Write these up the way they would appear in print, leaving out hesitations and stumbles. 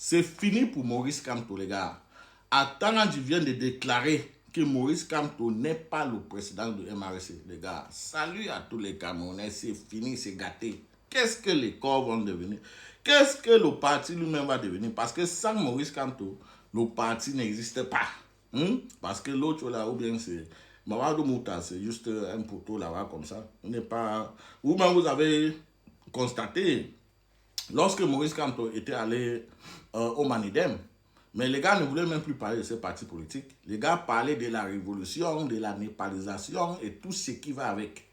c'est fini pour Maurice Kamto, les gars. Atanandji vient de déclarer que Maurice Kamto n'est pas le président de MRC, les gars. Salut à tous les Camerounais, c'est fini, c'est gâté. Qu'est-ce que les corps vont devenir? Qu'est-ce que le parti lui-même va devenir? Parce que sans Maurice Kamto, le parti n'existe pas. Parce que l'autre là, ou bien c'est Mamadou Mouta, c'est juste un poteau là-bas comme ça. On n'est pas. Vous-même, vous avez constaté, lorsque Maurice Kamto était allé au Manidem, mais les gars ne voulaient même plus parler de ce parti politique. Les gars parlaient de la révolution, de la népalisation et tout ce qui va avec.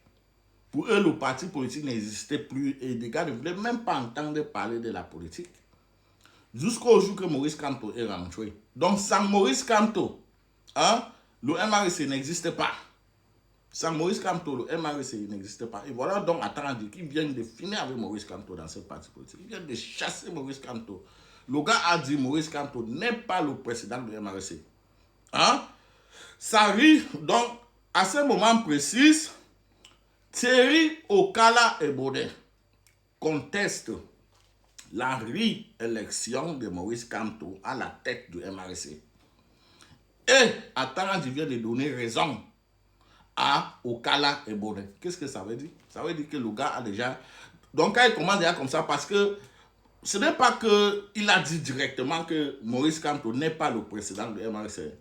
Pour eux, le parti politique n'existait plus et les gars ne voulaient même pas entendre parler de la politique. Jusqu'au jour que Maurice Kamto est rentré. Donc, sans Maurice Kamto, le MRC n'existe pas. Sans Maurice Kamto, le MRC n'existe pas. Et voilà donc Atanandji qui vient de finir avec Maurice Kamto dans ce parti politique. Il vient de chasser Maurice Kamto. Le gars a dit Maurice Kamto n'est pas le président du MRC. Ça arrive donc à ce moment précis. Thierry Okala Ebode conteste la réélection de Maurice Kamto à la tête du MRC. Et Atanandji vient de donner raison à Okala Ebode. Qu'est-ce que ça veut dire? Ça veut dire que le gars a déjà... Donc quand il commence déjà comme ça, parce que ce n'est pas qu'il a dit directement que Maurice Kamto n'est pas le président du MRC,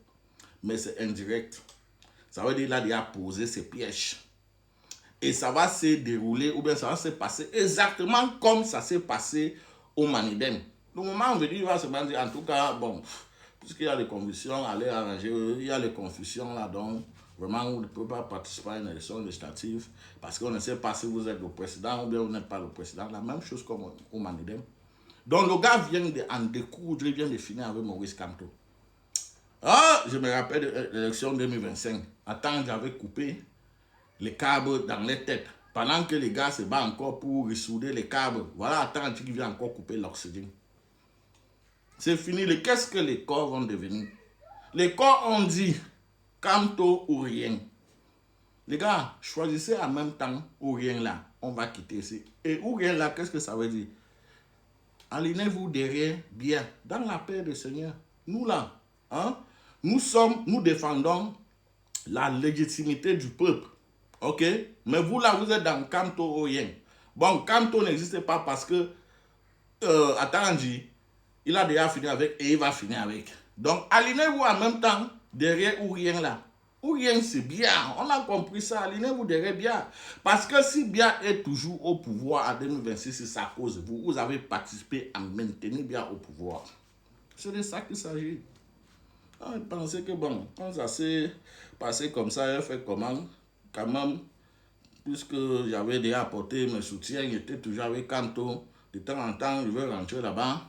mais c'est indirect. Ça veut dire qu'il a déjà posé ses pièges. Et ça va se dérouler, ou bien ça va se passer exactement comme ça s'est passé au Manidem. Le moment où il va se dire, en tout cas, bon, puisqu'il y a les convictions, allez arranger, il y a les confusions là, donc vraiment, on ne peut pas participer à une élection législative parce qu'on ne sait pas si vous êtes le président ou bien vous n'êtes pas le président. La même chose comme au Manidem. Donc le gars vient en découdre, il vient de finir avec Maurice Kamto. Je me rappelle de l'élection 2025. Attends, j'avais coupé les câbles dans les têtes. Pendant que les gars se battent encore pour ressouder les câbles. Voilà, attends, qui vient encore couper l'oxygène. C'est fini. Qu'est-ce que les corps vont devenir? Les corps ont dit Kamto ou rien. Les gars, choisissez en même temps ou rien là. On va quitter ici. Et ou rien là, qu'est-ce que ça veut dire? Alignez-vous derrière bien, dans la paix du Seigneur. Nous là, nous défendons la légitimité du peuple. Ok? Mais vous là, vous êtes dans Kamto ou rien. Bon, Kamto n'existe pas parce que Atanandji, il a déjà fini avec et il va finir avec. Donc, alignez-vous en même temps derrière ou rien là. Ou rien, c'est bien. On a compris ça. Alignez-vous derrière bien. Parce que si bien est toujours au pouvoir en 2026, c'est sa cause. Vous avez participé à maintenir bien au pouvoir. C'est de ça qu'il s'agit. Pensez que bon, quand ça s'est passé comme ça, il fait comment? Quand même, puisque j'avais déjà apporté mes soutiens, j'étais toujours avec Kamto. De temps en temps, je veux rentrer là-bas.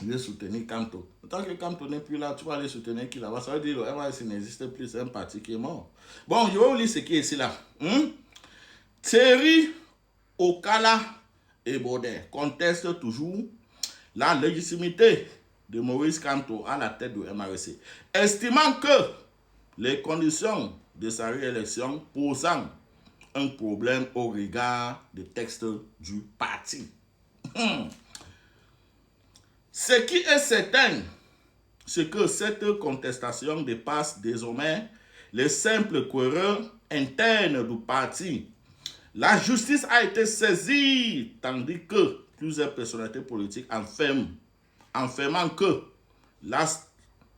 Je vais soutenir Kamto. Tant que Kamto n'est plus là, tu vas aller soutenir qui là-bas. Ça veut dire que le MRC n'existe plus, c'est un parti qui est mort. Bon, je vais vous lire ce qui est ici là. Thierry Okala Ebode conteste toujours la légitimité de Maurice Kamto à la tête du MRC, estimant que les conditions de sa réélection posant un problème au regard des textes du parti. Ce qui est certain, c'est que cette contestation dépasse désormais les simples querelles internes du parti. La justice a été saisie, tandis que plusieurs personnalités politiques affirmant que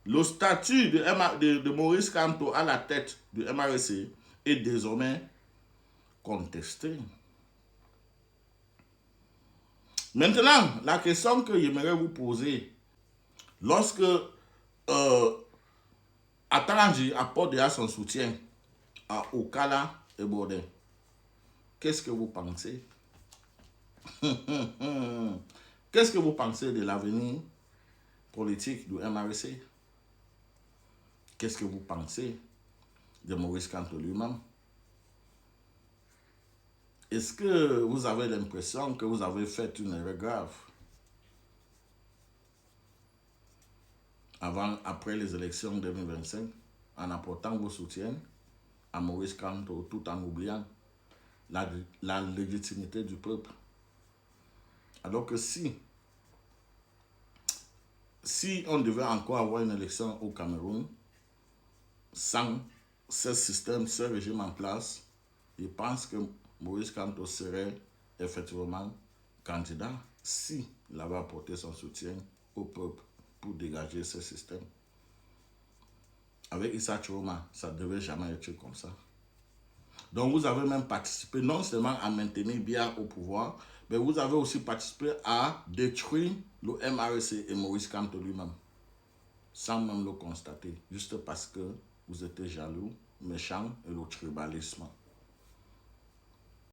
le statut de Maurice Kamto à la tête du MRC est désormais contesté. Maintenant, la question que j'aimerais vous poser, lorsque Atanandji apporte déjà son soutien à Okala Ebode, qu'est-ce que vous pensez? Qu'est-ce que vous pensez de l'avenir politique du MRC? Qu'est-ce que vous pensez de Maurice Kamto lui-même? Est-ce que vous avez l'impression que vous avez fait une erreur grave après les élections 2025 en apportant vos soutiens à Maurice Kamto tout en oubliant la légitimité du peuple? Alors que si, si on devait encore avoir une élection au Cameroun, sans ce système, ce régime en place, je pense que Maurice Kamto serait effectivement candidat si il avait apporté son soutien au peuple pour dégager ce système. Avec Issa Chiroma, ça ne devait jamais être comme ça. Donc vous avez même participé non seulement à maintenir Biya au pouvoir, mais vous avez aussi participé à détruire le MRC et Maurice Kamto lui-même, sans même le constater, juste parce que vous étiez jaloux, méchant et le tribalisme.